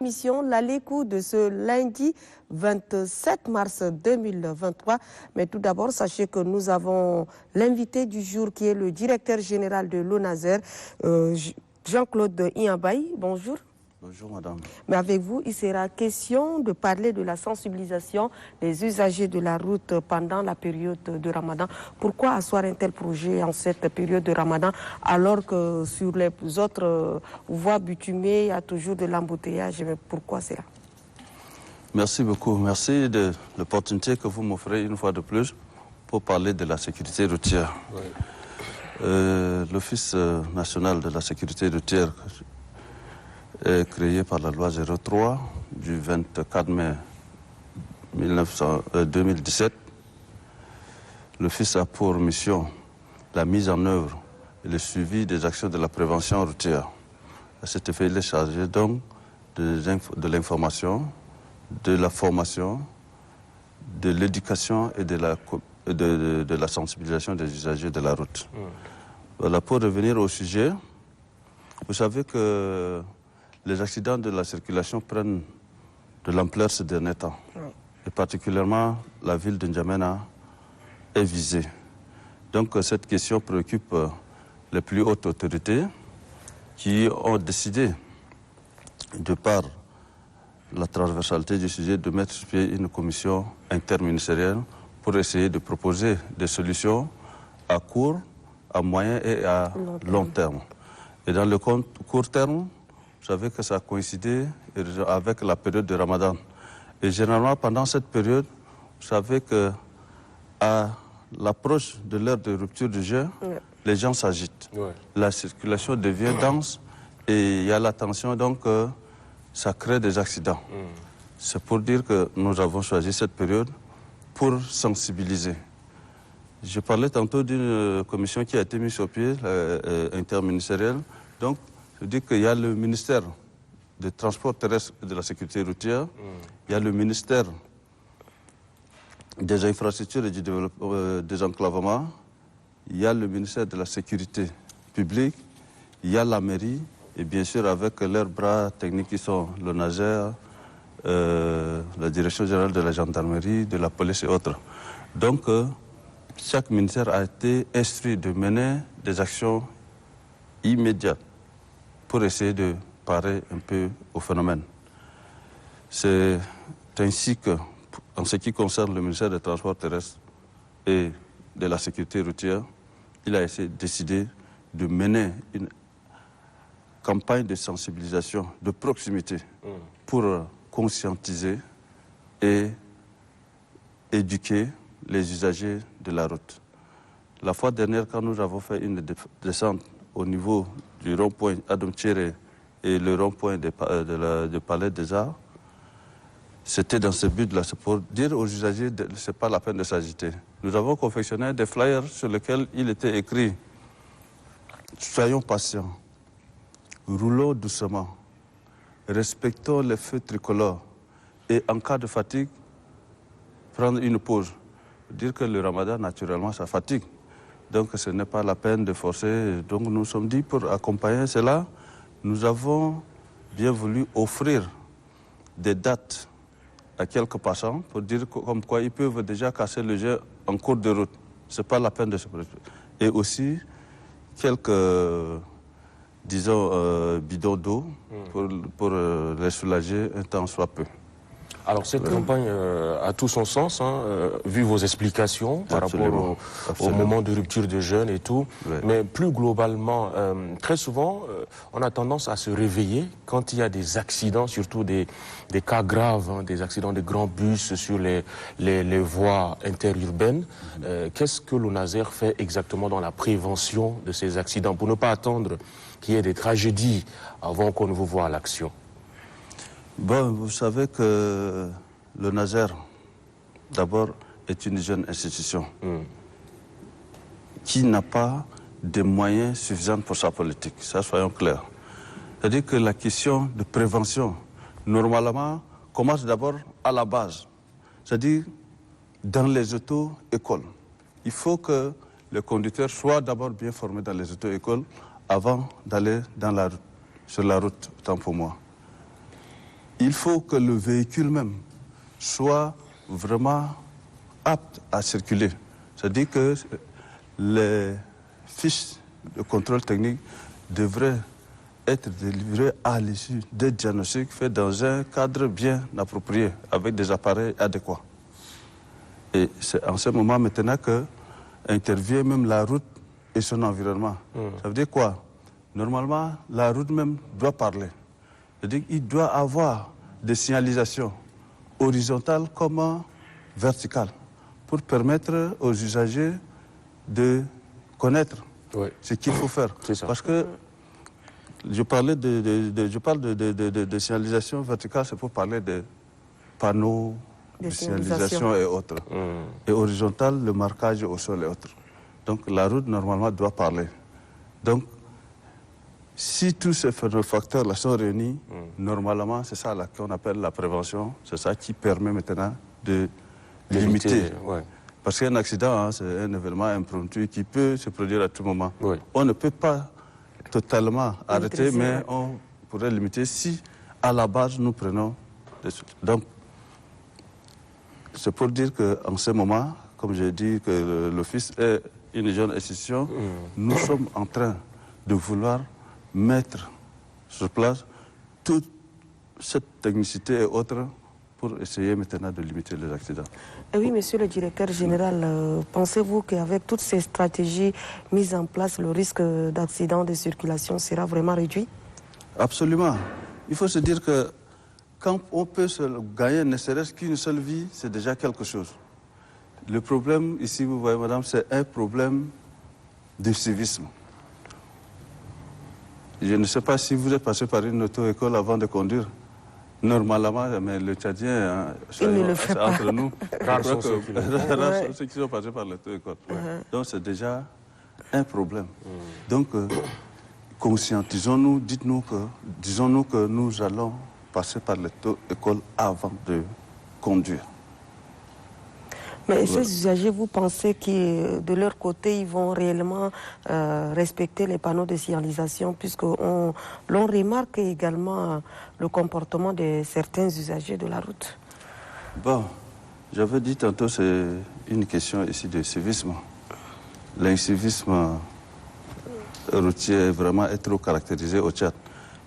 mission l'aller-coup de ce lundi 27 mars 2023. Mais tout d'abord, sachez que nous avons l'invité du jour qui est le directeur général de l'ONASER, Jean-Claude Iambay. Bonjour. Bonjour madame. Mais avec vous, il sera question de parler de la sensibilisation des usagers de la route pendant la période de Ramadan. Pourquoi asseoir un tel projet en cette période de Ramadan alors que sur les autres voies bitumées, il y a toujours de l'embouteillage? Pourquoi cela? Merci beaucoup. Merci de l'opportunité que vous m'offrez une fois de plus pour parler de la sécurité routière. Oui. L'Office national de la sécurité routière est créé par la loi 03 du 24 mai 2017. L'Office a pour mission la mise en œuvre et le suivi des actions de la prévention routière. À cet effet, il est chargé donc de l'information, de la formation, de l'éducation et de la sensibilisation des usagers de la route. Voilà, pour revenir au sujet, vous savez que les accidents de la circulation prennent de l'ampleur ces derniers temps. Et particulièrement, la ville de N'Djamena est visée. Donc cette question préoccupe les plus hautes autorités qui ont décidé, de par la transversalité du sujet, de mettre sur pied une commission interministérielle pour essayer de proposer des solutions à court, à moyen et à long terme. Et dans le court terme, vous savez que ça a coïncidé avec la période de Ramadan. Et généralement, pendant cette période, vous savez qu'à l'approche de l'heure de rupture du jeûne, les gens s'agitent. La circulation devient dense et il y a la tension, donc ça crée des accidents. C'est pour dire que nous avons choisi cette période pour sensibiliser. Je parlais tantôt d'une commission qui a été mise sur pied, interministérielle. Donc, je dis qu'il y a le ministère des Transports terrestres et de la sécurité routière, il y a le ministère des infrastructures et du désenclavement, il y a le ministère de la sécurité publique, il y a la mairie, et bien sûr avec leurs bras techniques qui sont l'ONASER, la direction générale de la gendarmerie, de la police et autres. Donc, chaque ministère a été instruit de mener des actions immédiates pour essayer de parer un peu au phénomène. C'est ainsi que, en ce qui concerne le ministère des Transports terrestres et de la sécurité routière, il a décidé de mener une campagne de sensibilisation de proximité pour conscientiser et éduquer les usagers de la route. La fois dernière, quand nous avons fait une descente au niveau du rond-point Adam Tchéré et le rond-point de Palais des Arts, c'était dans ce but-là, c'est pour dire aux usagers que ce n'est pas la peine de s'agiter. Nous avons confectionné des flyers sur lesquels il était écrit « Soyons patients, roulons doucement, respectons les feux tricolores et en cas de fatigue, prendre une pause ». Dire que le ramadan, naturellement, ça fatigue. Donc ce n'est pas la peine de forcer. Donc nous sommes dit, pour accompagner cela, nous avons bien voulu offrir des dates à quelques passants pour dire comme quoi ils peuvent déjà casser le jeu en cours de route. Ce n'est pas la peine de se préoccuper. Et aussi quelques, disons, bidons d'eau pour les soulager un temps soit peu. Alors cette campagne a tout son sens, vu vos explications par rapport au moment de rupture de jeûne et tout. Oui. Mais plus globalement, très souvent, on a tendance à se réveiller quand il y a des accidents, surtout des cas graves, des accidents de grands bus sur les voies interurbaines. Qu'est-ce que l'ONASER fait exactement dans la prévention de ces accidents pour ne pas attendre qu'il y ait des tragédies avant qu'on ne vous voie à l'action? Bon, vous savez que l'ONASER, d'abord, est une jeune institution qui n'a pas de moyens suffisants pour sa politique. Ça, soyons clairs. C'est-à-dire que la question de prévention, normalement, commence d'abord à la base. C'est-à-dire dans les auto-écoles. Il faut que les conducteurs soient d'abord bien formés dans les auto-écoles avant d'aller sur la route, tant pour moi. il faut que le véhicule même soit vraiment apte à circuler. C'est-à-dire que les fiches de contrôle technique devraient être délivrées à l'issue des diagnostics faits dans un cadre bien approprié, avec des appareils adéquats. Et c'est en ce moment maintenant que intervient même la route et son environnement. Ça veut dire quoi? Normalement, la route même doit parler. C'est-à-dire qu'il doit avoir des signalisations horizontales comme verticales pour permettre aux usagers de connaître ce qu'il faut faire. Parce que je parle de signalisation verticale, c'est pour parler des panneaux de signalisation et autres. Et horizontale, le marquage au sol et autres. Donc la route, normalement, doit parler. Donc, si tous ces facteurs-là sont réunis, normalement, c'est ça qu'on appelle la prévention. C'est ça qui permet maintenant de limiter. Parce qu'un accident, c'est un événement impromptu qui peut se produire à tout moment. On ne peut pas totalement arrêter, mais on pourrait limiter si, à la base, nous prenons des choses. Donc, c'est pour dire qu'en ce moment, comme j'ai dit que l'Office est une jeune institution, nous sommes en train de vouloir mettre sur place toute cette technicité et autres pour essayer maintenant de limiter les accidents. Et oui, monsieur le directeur général, pensez-vous qu'avec toutes ces stratégies mises en place, le risque d'accident de circulation sera vraiment réduit? Absolument. Il faut se dire que quand on peut se gagner ne serait-ce qu'une seule vie, c'est déjà quelque chose. Le problème ici, vous voyez madame, c'est un problème de civisme. Je ne sais pas si vous êtes passé par une auto-école avant de conduire. Normalement, mais le Tchadien, c'est entre nous. Rares sont ceux qui sont passés par l'auto-école. Donc c'est déjà un problème. Donc conscientisons-nous, disons-nous que nous allons passer par l'auto-école avant de conduire. Mais ces usagers, vous pensez que de leur côté, ils vont réellement respecter les panneaux de signalisation, puisqu'on remarque également le comportement de certains usagers de la route? Bon, j'avais dit tantôt, c'est une question ici de civisme. L'incivisme routier vraiment est trop caractérisé au Tchad.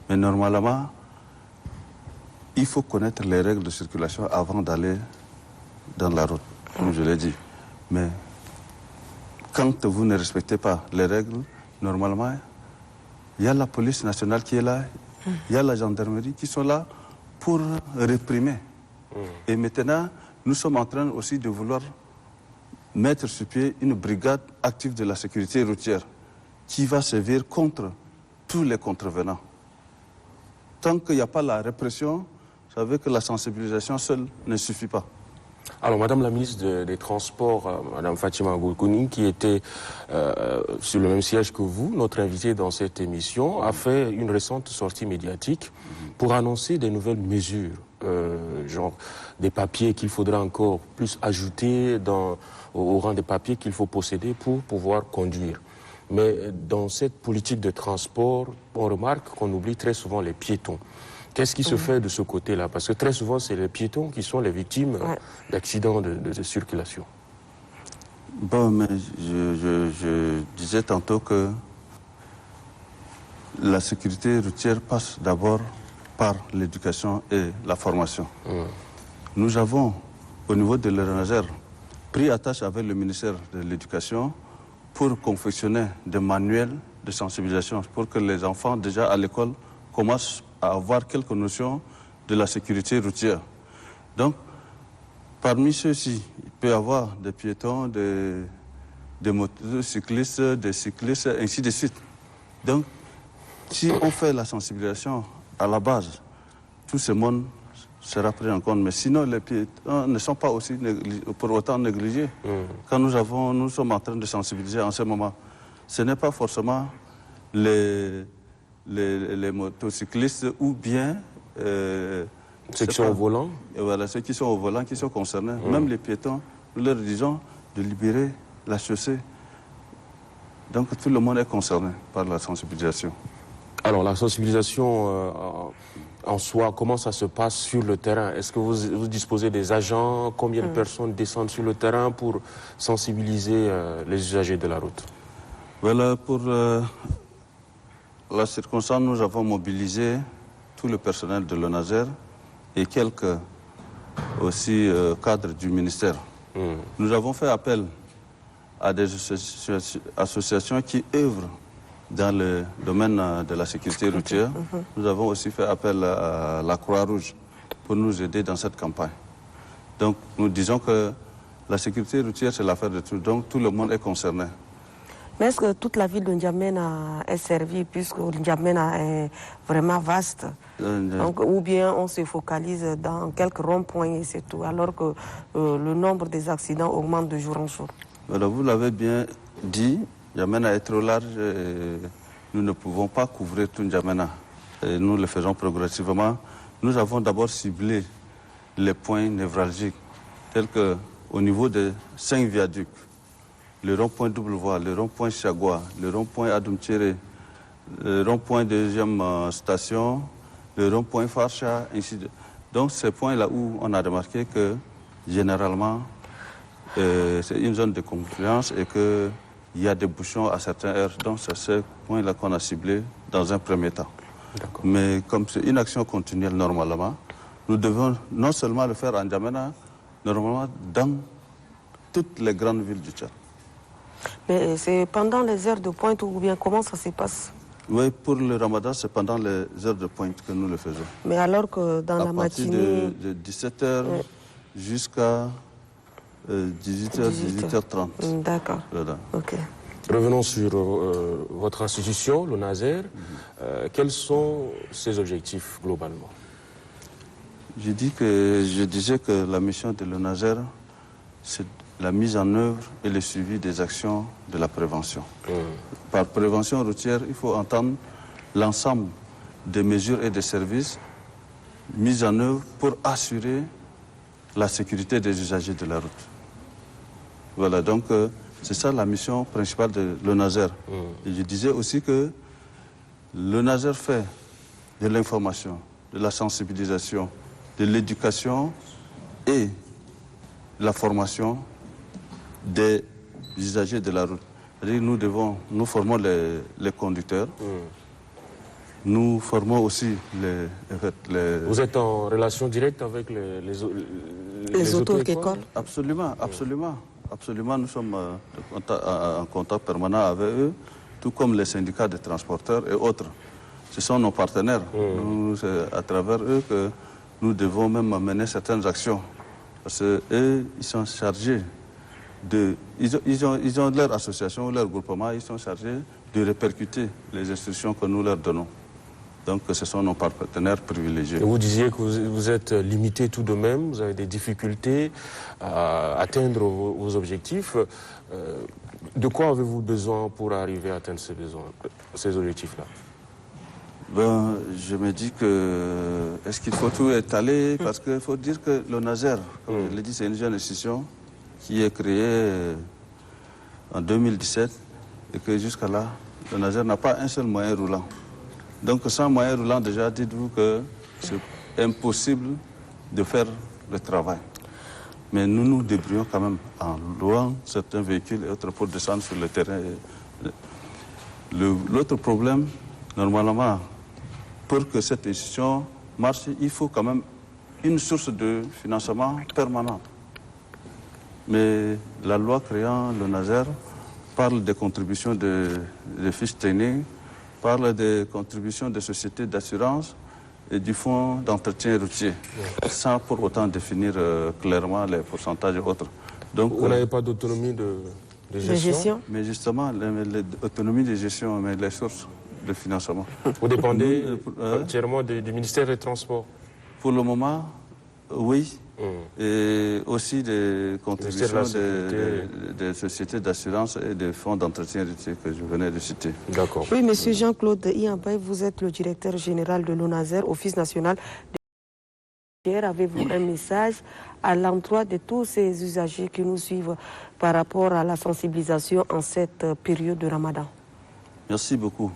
Mais normalement, il faut connaître les règles de circulation avant d'aller dans la route, comme je l'ai dit. Mais quand vous ne respectez pas les règles, normalement, il y a la police nationale qui est là, il y a la gendarmerie qui sont là pour réprimer. Et maintenant, nous sommes en train aussi de vouloir mettre sur pied une brigade active de la sécurité routière qui va servir contre tous les contrevenants. Tant qu'il n'y a pas la répression, vous savez que la sensibilisation seule ne suffit pas. Alors, Madame la ministre des Transports, Madame Fatima Goulkouni, qui était sur le même siège que vous, notre invitée dans cette émission, a fait une récente sortie médiatique pour annoncer des nouvelles mesures, genre des papiers qu'il faudra encore plus ajouter au rang des papiers qu'il faut posséder pour pouvoir conduire. Mais dans cette politique de transport, on remarque qu'on oublie très souvent les piétons. Qu'est-ce qui se fait de ce côté-là? Parce que très souvent, c'est les piétons qui sont les victimes d'accidents de circulation. Bon, mais je disais tantôt que la sécurité routière passe d'abord par l'éducation et la formation. Nous avons, au niveau de l'ERNAGER, pris attache avec le ministère de l'Éducation pour confectionner des manuels de sensibilisation pour que les enfants, déjà à l'école, commencent à avoir quelques notions de la sécurité routière. Donc, parmi ceux-ci, il peut y avoir des piétons, des motocyclistes, des cyclistes, ainsi de suite. Donc, si on fait la sensibilisation à la base, tout ce monde sera pris en compte. Mais sinon, les piétons ne sont pas aussi pour autant négligés. Quand nous sommes en train de sensibiliser en ce moment, ce n'est pas forcément les motocyclistes ou bien ceux qui sont au volant. Voilà, ceux qui sont au volant, qui sont concernés. Même les piétons, nous leur disons de libérer la chaussée. Donc tout le monde est concerné par la sensibilisation. Alors la sensibilisation en soi, comment ça se passe sur le terrain? Est-ce que vous disposez des agents? Combien de personnes descendent sur le terrain pour sensibiliser les usagers de la route? Voilà, pour la circonstance, nous avons mobilisé tout le personnel de l'ONASER et quelques aussi cadres du ministère. Nous avons fait appel à des associations qui œuvrent dans le domaine de la sécurité routière. Nous avons aussi fait appel à la Croix-Rouge pour nous aider dans cette campagne. Donc nous disons que la sécurité routière, c'est l'affaire de tous, donc tout le monde est concerné. Mais est-ce que toute la ville de N'Djamena est servie, puisque N'Djamena est vraiment vaste, donc, ou bien on se focalise dans quelques ronds-points et c'est tout, alors que le nombre des accidents augmente de jour en jour? Alors, vous l'avez bien dit, N'Djamena est trop large et nous ne pouvons pas couvrir tout N'Djamena. Et nous le faisons progressivement. Nous avons d'abord ciblé les points névralgiques, tels qu'au niveau des 5 viaducs, le rond-point double voie, le rond-point Chagua, le rond-point Adoumtchéré, le rond-point deuxième station, le rond-point Farcha, ainsi de suite. Donc, ces points-là où on a remarqué que, généralement, c'est une zone de confluence et qu'il y a des bouchons à certaines heures. Donc, c'est ce point-là qu'on a ciblé dans un premier temps. Mais comme c'est une action continuelle normalement, nous devons non seulement le faire en N'Djamena, normalement dans toutes les grandes villes du Tchad. Mais c'est pendant les heures de pointe ou bien comment ça se passe? Oui, pour le ramadan, c'est pendant les heures de pointe que nous le faisons. Mais alors que dans la matinée... de 17h jusqu'à 18h, 18h30. D'accord. Voilà. Ok. Revenons sur votre institution, l'ONASER. Quels sont ses objectifs globalement? Je disais que la mission de l'ONASER, c'est la mise en œuvre et le suivi des actions de la prévention. Par prévention routière, il faut entendre l'ensemble des mesures et des services mis en œuvre pour assurer la sécurité des usagers de la route. Voilà, donc c'est ça la mission principale de l'ONASER. Et je disais aussi que l'ONASER fait de l'information, de la sensibilisation, de l'éducation et de la formation des usagers de la route. Nous formons les conducteurs, nous formons aussi les... Vous êtes en relation directe avec les auto-écoles? Absolument, absolument. Absolument, nous sommes en contact permanent avec eux, tout comme les syndicats de transporteurs et autres. Ce sont nos partenaires. C'est à travers eux que nous devons même mener certaines actions. Parce qu'eux, ils sont chargés ils ont leur association, leur groupement, ils sont chargés de répercuter les instructions que nous leur donnons. Donc ce sont nos partenaires privilégiés. Et vous disiez que vous êtes limité tout de même, vous avez des difficultés à atteindre vos objectifs. De quoi avez-vous besoin pour arriver à atteindre ces objectifs-là? Je me dis que est-ce qu'il faut tout étaler? Parce qu'il faut dire que l'ONASER, comme je l'ai dit, c'est une jeune institution qui est créée en 2017 et que jusqu'à là, l'ONASER n'a pas un seul moyen roulant. Donc sans moyen roulant, déjà, dites-vous que c'est impossible de faire le travail. Mais nous nous débrouillons quand même en louant certains véhicules et autres pour descendre sur le terrain. L'autre problème, normalement, pour que cette institution marche, il faut quand même une source de financement permanente. Mais la loi créant l'ONASER parle des contributions de fiches training, parle des contributions des sociétés d'assurance et du fonds d'entretien routier, sans pour autant définir clairement les pourcentages et autres. Donc, vous n'avez pas d'autonomie de gestion? Mais justement, l'autonomie de gestion, mais les sources de financement. Vous dépendez entièrement du ministère des Transports? Pour le moment, oui. Et aussi des contributions des sociétés d'assurance et des fonds d'entretien routier que je venais de citer. D'accord. Oui, monsieur Jean-Claude Iambay, vous êtes le directeur général de l'ONASER, Office national de... Avez-vous un message à l'endroit de tous ces usagers qui nous suivent par rapport à la sensibilisation en cette période de Ramadan? Merci beaucoup.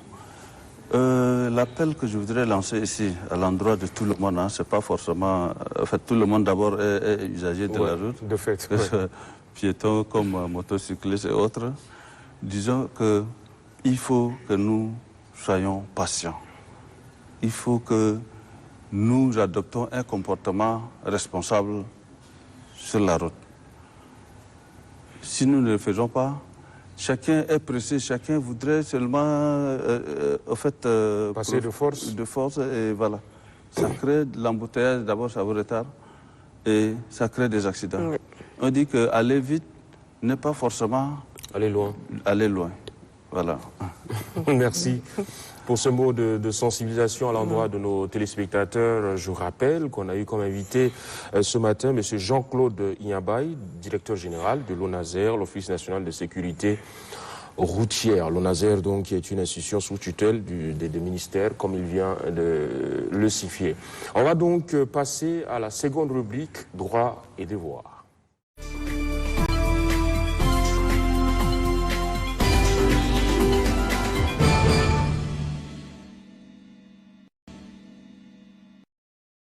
L'appel que je voudrais lancer ici, à l'endroit de tout le monde, hein, c'est pas forcément... En fait, tout le monde d'abord est usager de la route. De fait. Piétons comme motocyclistes et autres. Disons qu'il faut que nous soyons patients. Il faut que nous adoptons un comportement responsable sur la route. Si nous ne le faisons pas, chacun est pressé, chacun voudrait seulement passer de force. De force, et voilà. Ça crée de l'embouteillage, d'abord ça vous retarde, et ça crée des accidents. Oui. On dit qu'aller vite n'est pas forcément... Aller loin. Aller loin, voilà. Merci pour ce mot de sensibilisation à l'endroit de nos téléspectateurs. Je rappelle qu'on a eu comme invité ce matin M. Jean-Claude Ignabay, directeur général de l'ONASER, l'Office national de sécurité routière. L'ONASER, donc, qui est une institution sous tutelle des ministères, comme il vient de le signifier. On va donc passer à la seconde rubrique, droits et devoirs.